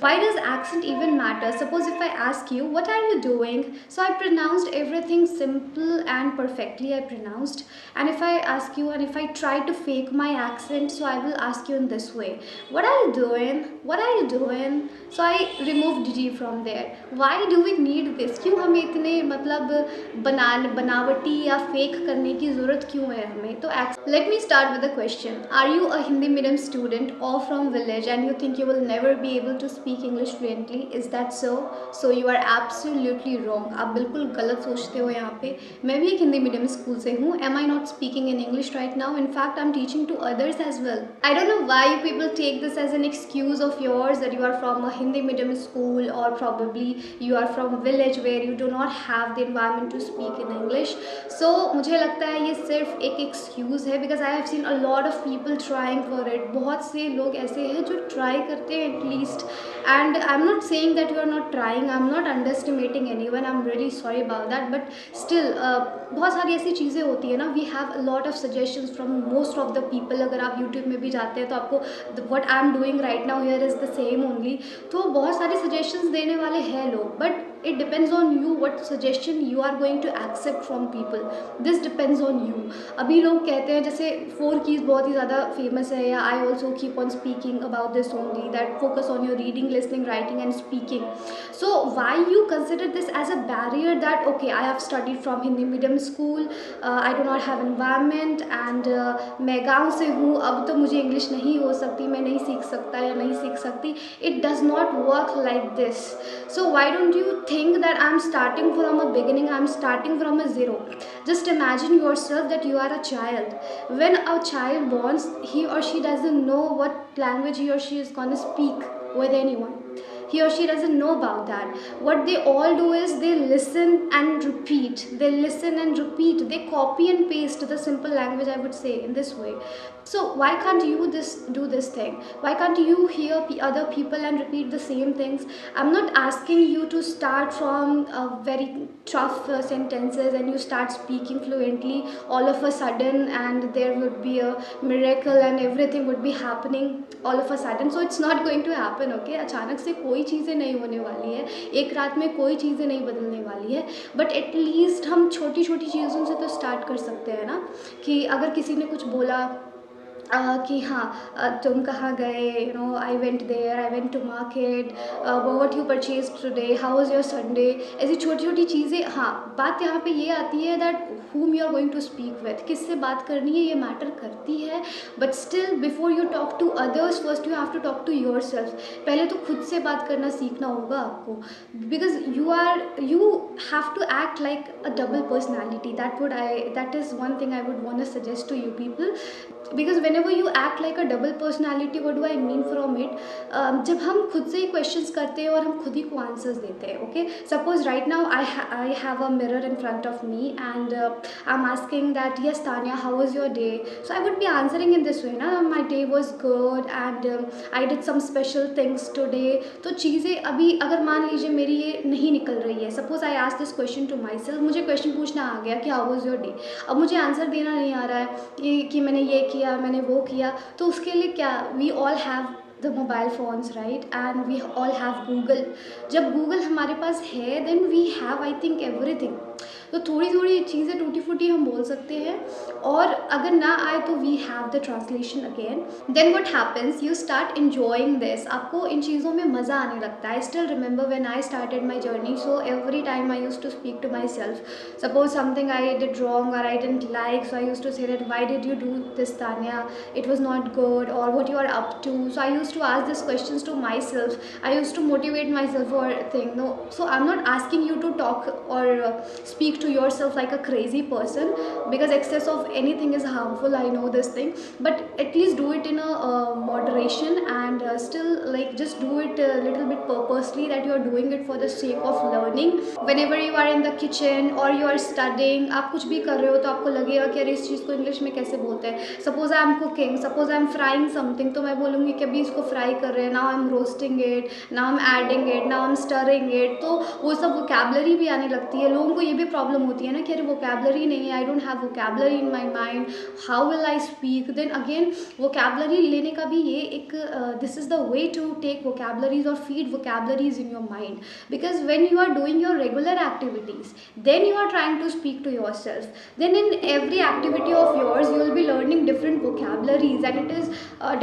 Why does accent even matter? Suppose if I ask you, what are you doing? So I pronounced everything simple and perfectly I pronounced. And if I ask you and if I try to fake my accent, so I will ask you in this way, what are you doing? What are you doing? So I removed G from there. Why do we need this? क्यों हमें इतने मतलब बनावटी या fake करने की ज़रूरत क्यों है हमें? तो let me start with a question. Are you a Hindi medium student or from village and you think you will never be able to speak English fluently? Is that so? So you are absolutely wrong. आप बिल्कुल गलत सोचते हो यहाँ पे. मैं भी एक हिंदी मीडियम स्कूल से हूँ. Am I not speaking in English right now? In fact, I'm teaching to others as well. I don't know why you people take this as an excuse of yours that you are from a Hindi medium school or probably you are from village where you do not have the environment to speak in English. So मुझे लगता है ये सिर्फ एक excuse है because I have seen a lot of people trying for it. बहुत से लोग ऐसे हैं जो try करते हैं at least. And I'm not saying that you are not trying. I'm not underestimating anyone. I'm really sorry about that. But still, बहुत सारी ऐसी चीज़ें होती है ना. We have a lot of suggestions from most of the people. अगर आप YouTube में भी जाते हैं तो आपको what I'm doing right now here is the same only. तो बहुत सारी suggestions देने वाले हैं लोग. But it depends on you what suggestion you are going to accept from people. This depends on you. अभी लोग कहते हैं जैसे 4 keys बहुत ही ज़्यादा फेमस है या I also keep on speaking about this only, that focus on your reading, listening, writing and speaking. So why you consider this as a barrier that okay I have studied from Hindi medium school, I do not have environment and मैं गाँव से हूँ, अब तो मुझे English नहीं हो सकती, मैं नहीं सीख सकता या नहीं सीख सकती. It does not work like this. So why don't you think that I'm starting from a beginning, I'm starting from a zero. Just imagine yourself that you are a child. When a child borns, he or she doesn't know what language he or she is going to speak with anyone. He or she doesn't know about that. What they all do is they listen and repeat. They listen and repeat. They copy and paste the simple language, I would say, in this way. So why can't you do this thing? Why can't you hear other people and repeat the same things? I'm not asking you to start from very tough sentences and you start speaking fluently all of a sudden and there would be a miracle and everything would be happening all of a sudden. So it's not going to happen, okay? अचानक से कोई चीज़ें नहीं होने वाली है, एक रात में कोई चीज़ें नहीं बदलने वाली है. बट एटलीस्ट हम छोटी छोटी चीज़ों से तो स्टार्ट कर सकते हैं ना. कि अगर किसी ने कुछ बोला कि हाँ तुम कहाँ गए, you know I went there, I went to market, what you purchase today, how was your Sunday. ऐसी छोटी छोटी चीज़ें. हाँ, बात यहाँ पे ये आती है that whom you are going to speak with, किससे बात करनी है ये मैटर करती है. But still before you talk to others first you have to talk to your self. पहले तो खुद से बात करना सीखना होगा आपको. Because you have to act like a double personality. That is one thing I would want to suggest to you people. Because whenever you act like a double personality, what do I mean from it? जब हम खुद से ही questions करते हैं और हम खुद ही को आंसर्स देते हैं. Okay, suppose right now I have a mirror in front of me and I'm asking that yes Tanya, how was your day? So I would be answering in this way na, my day was good and I did some special things today. तो चीज़ें अभी अगर मान लीजिए मेरी ये नहीं निकल रही है, suppose I ask this question to myself, मुझे क्वेश्चन पूछना आ गया कि हाउ वाज योर डे, अब मुझे आंसर देना नहीं आ रहा है कि मैंने ये किया मैंने वो किया. तो उसके लिए क्या, we all have the mobile phones, right? And we all have Google. जब Google हमारे पास है then we have I think everything. तो थोड़ी थोड़ी चीज़ें टूटी फूटी हम बोल सकते हैं और अगर ना आए तो we have the translation again. Then what happens, you start enjoying this. आपको इन चीज़ों में मज़ा आने लगता है. I still remember when I started my journey, so every time I used to speak to myself. Suppose something I did wrong और I didn't like, so I used to say that why did you do this Tanya, it was not good, और what you are up to. So I used to ask this questions to myself. I used to motivate myself for thing. No, so I am not asking you to talk और speak to yourself like a crazy person, because excess of anything is harmful. I know this thing, but at least do it in a moderation and still like just do it a little bit purposely, that you are doing it for the sake of learning. Whenever you are in the kitchen or you are studying, आप कुछ भी कर रहे हो तो आपको लगेगा कि अरे इस चीज़ को इंग्लिश में कैसे बोलते हैं. Suppose I am cooking, suppose I am frying something, तो मैं बोलूँगी कि अभी इसको फ्राई कर रहे हैं, now I M roasting it, now I am adding it, now I M stirring it. तो वो सब वोकैबुलरी भी आने लगती है. लोगों को ये भी प्रॉब्लम प्रॉब्लम होती है ना कि अरे वोकेबलरी नहीं है, I don't have vocabulary in my mind, how will I speak, then again vocabulary लेने का भी ये एक this is the way to take vocabularies और feed vocabularies in your mind, because when you are doing your regular activities, then you are trying to speak to yourself, then in every activity of yours you will be learning different vocabularies, and it is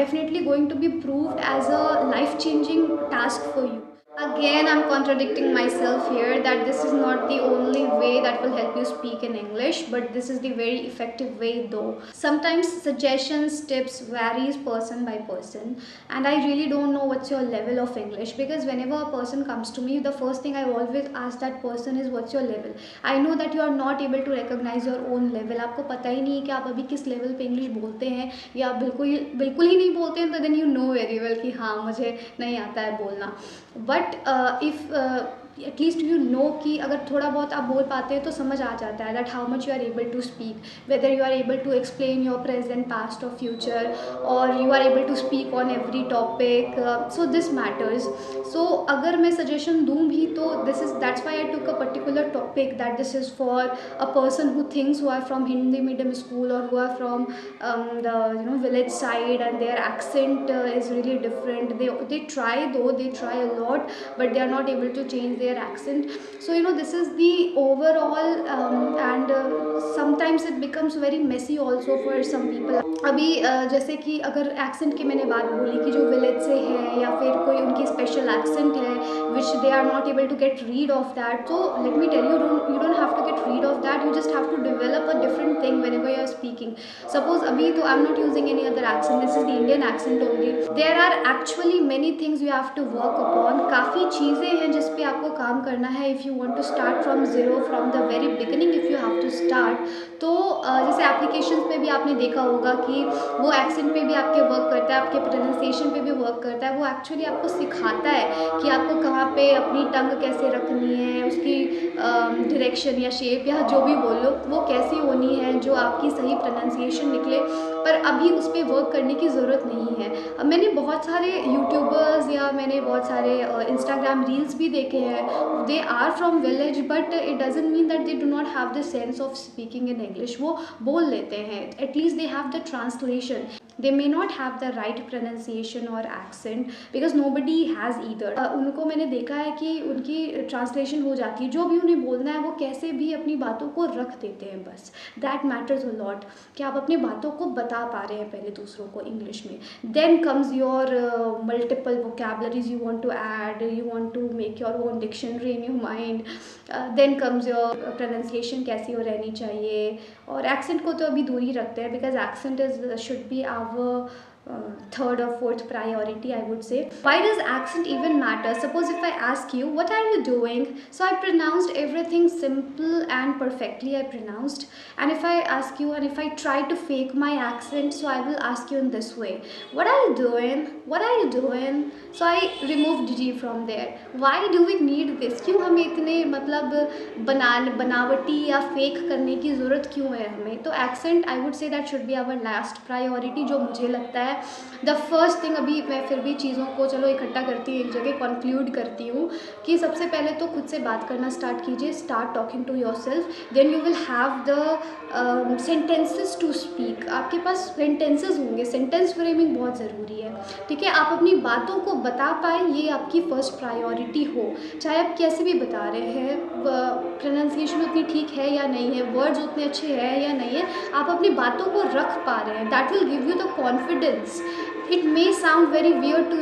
definitely going to be proved as a life changing task for you. Again, I'm contradicting myself here that this is not the only way that will help you speak in English, but this is the very effective way though. Sometimes suggestions, tips varies person by person, and I really don't know what's your level of English, because whenever a person comes to me, the first thing I always ask that person is what's your level. I know that you are not able to recognize your own level. आपको पता ही नहीं है कि आप अभी किस level पे English बोलते हैं या बिल्कुल बिल्कुल ही नहीं बोलते हैं, तो then you know very well कि हाँ मुझे नहीं आता है बोलना. But if at least you know कि अगर थोड़ा बहुत आप बोल पाते हैं तो समझ आ जाता है that how much you are able to speak, whether you are able to explain your present past और फ्यूचर, और you are able to speak on every topic, so this matters. So अगर मैं सजेशन दूँ भी तो this is that's why I took a particular topic that this is for a person who thinks who are from Hindi medium school or who are from the village side, and their accent is really different. They try, though they try a lot, but they are not able to change their accent. So this is the overall and sometimes it becomes very messy also for some people. अभी जैसे कि अगर accent की मैंने बात बोली कि जो विलेज से है या फिर कोई उनकी स्पेशल एक्सेंट है which they are not able to get rid of that, so let me tell you, you don't have to get rid of that, you just have to develop a different thing whenever you are speaking. Suppose abhi to I'm not using any other accent, this is the Indian accent only. There are actually many things you have to work upon. काफ़ी चीज़ें हैं जिस पे आपको काम करना है if you want to start from zero, from the very beginning if you have to start. तो जैसे एप्लीकेशंस पे भी आपने देखा होगा कि वो एक्सेंट पे भी आपके वर्क करता है, आपके प्रोनाउंसिएशन पे भी वर्क करता है. वो एक्चुअली आपको सिखाता है कि आपको कहाँ पे अपनी टंग कैसे रखनी है, उसकी डायरेक्शन या शेप या जो भी बोलो वो कैसी होनी है जो आपकी सही प्रोनाउंसिएशन निकले. पर अभी उस पर वर्क करने की ज़रूरत नहीं है. अब मैंने बहुत सारे यूट्यूबर्स या मैंने बहुत सारे इंस्टाग्राम रील्स भी देखे हैं, they are from village, but it doesn't mean that they do not have the sense of speaking in English. वो बोल लेते हैं, at least they have the translation. They may not have the right pronunciation or accent because nobody has either. उनको मैंने देखा है कि उनकी ट्रांसलेशन हो जाती है, जो भी उन्हें बोलना है वो कैसे भी अपनी बातों को रख देते हैं बस. दैट मैटर्स अ लॉट कि आप अपनी बातों को बता पा रहे हैं पहले दूसरों को इंग्लिश में. Then comes your multiple vocabularies you want to add, you want to make your own dictionary in your mind. Then comes your pronunciation कैसी हो रहनी चाहिए, और एक्सेंट को तो अभी दूर ही रखते हैं because accent is should be our third or fourth priority, I would say. Why does accent even matter? Suppose if I ask you, what are you doing? So I pronounced everything simple and perfectly I pronounced. And if I ask you and if I try to fake my accent, so I will ask you in this way, what are you doing? What are you doing? So I removed G from there. Why do we need this? क्यों हमें इतने मतलब बनावटी या fake करने की ज़रूरत क्यों है हमें? तो accent I would say that should be our last priority, जो मुझे लगता है. द फर्स्ट थिंग, अभी मैं फिर भी चीज़ों को चलो इकट्ठा करती हूँ, एक जगह कंक्लूड करती हूँ कि सबसे पहले तो खुद से बात करना स्टार्ट कीजिए. स्टार्ट टॉकिंग टू योर सेल्फ, then you will have the sentences to speak. आपके पास सेंटेंसेस होंगे, सेंटेंस फ्रेमिंग बहुत ज़रूरी है. ठीक है, आप अपनी बातों को बता पाए, ये आपकी फर्स्ट प्रायोरिटी हो. चाहे आप कैसे भी बता रहे हैं, प्रोनाउंसिएशन उतनी ठीक है या नहीं है, वर्ड्स उतने अच्छे हैं या नहीं है, आप अपनी बातों को रख पा रहे हैं. That will give you the confidence. It may sound very weird to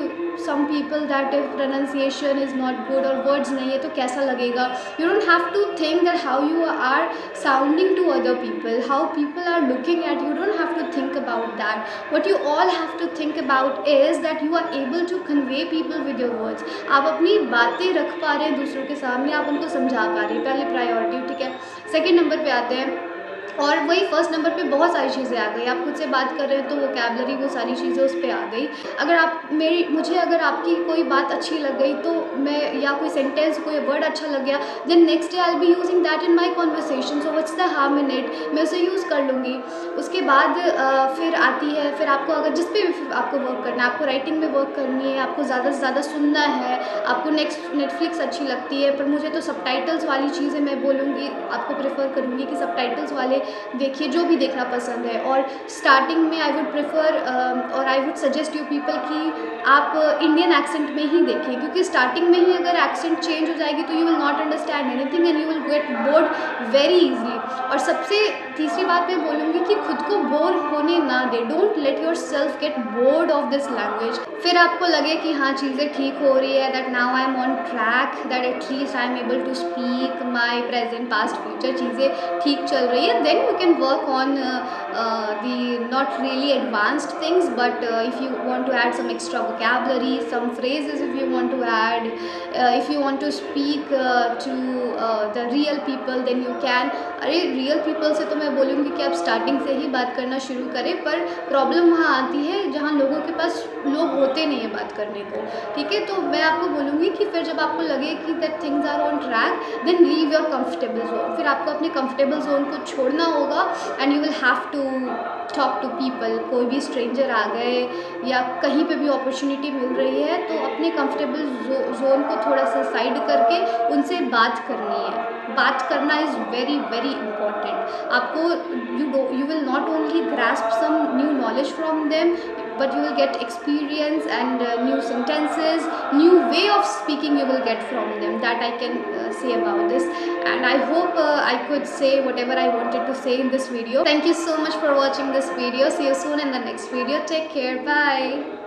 some people that if pronunciation is not good or words नहीं है तो कैसा लगेगा. You don't have to think that how you are sounding to other people, how people are looking at you. You don't have to think about that. What you all have to think about is that you are able to convey people with your words. आप अपनी बातें रख पा रहे हैं दूसरों के सामने, आप उनको समझा पा रहे हैं, पहले प्रायोरिटी. ठीक है, सेकेंड नंबर पे आते हैं और वही फर्स्ट नंबर पे बहुत सारी चीज़ें आ गई। आप खुद से बात कर रहे हैं तो वोकैबलरी वो सारी चीज़ें उस पे आ गई। अगर आप मेरी मुझे अगर आपकी कोई बात अच्छी लग गई तो मैं, या कोई सेंटेंस कोई वर्ड अच्छा लग गया, then next day I will be using that in my conversation, so what's the harm in it, मैं उसे यूज़ कर लूँगी। उसके बाद फिर आती है, फिर आपको अगर जिस पे भी आपको वर्क करना है, आपको राइटिंग में वर्क करनी है, आपको ज़्यादा से ज़्यादा सुनना है, आपको नेटफ्लिक्स अच्छी लगती है, पर मुझे तो सबटाइटल्स वाली चीज़ें मैं बोलूँगी, आपको प्रेफर करूँगी कि सबटाइटल्स वाले देखिए, जो भी देखना पसंद है। और स्टार्टिंग में आई वुड प्रेफर और I would suggest you people कि आप इंडियन एक्सेंट में ही देखें, क्योंकि स्टार्टिंग में ही अगर एक्सेंट चेंज हो जाएगी तो you will not understand anything and you will get bored very easily. और सबसे तीसरी बात मैं बोलूँगी कि खुद को बोर होने ना दे, don't let yourself get bored of this language. फिर आपको लगे कि हाँ चीज़ें ठीक हो रही है, that now I am on track, that at least I am able to speak my present past future, चीज़ें ठीक चल रही है, then you can work on the not really advanced things, but if you want to add some extra vocabulary, some phrases, if you want to add, if you want to speak to the real people, then you can। अरे real people से तो मैं बोलूँगी कि आप starting से ही बात करना शुरू करें, पर प्रॉब्लम वहाँ आती है जहाँ लोगों के पास लोग होते नहीं है बात करने को, ठीक है। तो मैं आपको बोलूँगी कि फिर जब आपको लगे कि that things are on track, then leave your comfortable zone. फिर आपको अपने कंफर्टेबल जोन को छोड़ना होगा and you will have to talk to people. कोई भी स्ट्रेंजर आ गए या कहीं पे भी अपॉर्चुनिटी मिल रही है तो अपने कंफर्टेबल जोन को थोड़ा सा साइड करके उनसे बात करनी है। बात करना इज़ वेरी वेरी इंपॉर्टेंट। आपको you will not only grasp some new knowledge from them, but you will get experience and new sentences, new way of speaking you will get from them. That I can say about this, and I hope I could say whatever I wanted to say in this video. Thank you so much for watching this video. See you soon in the next video. Take care. Bye.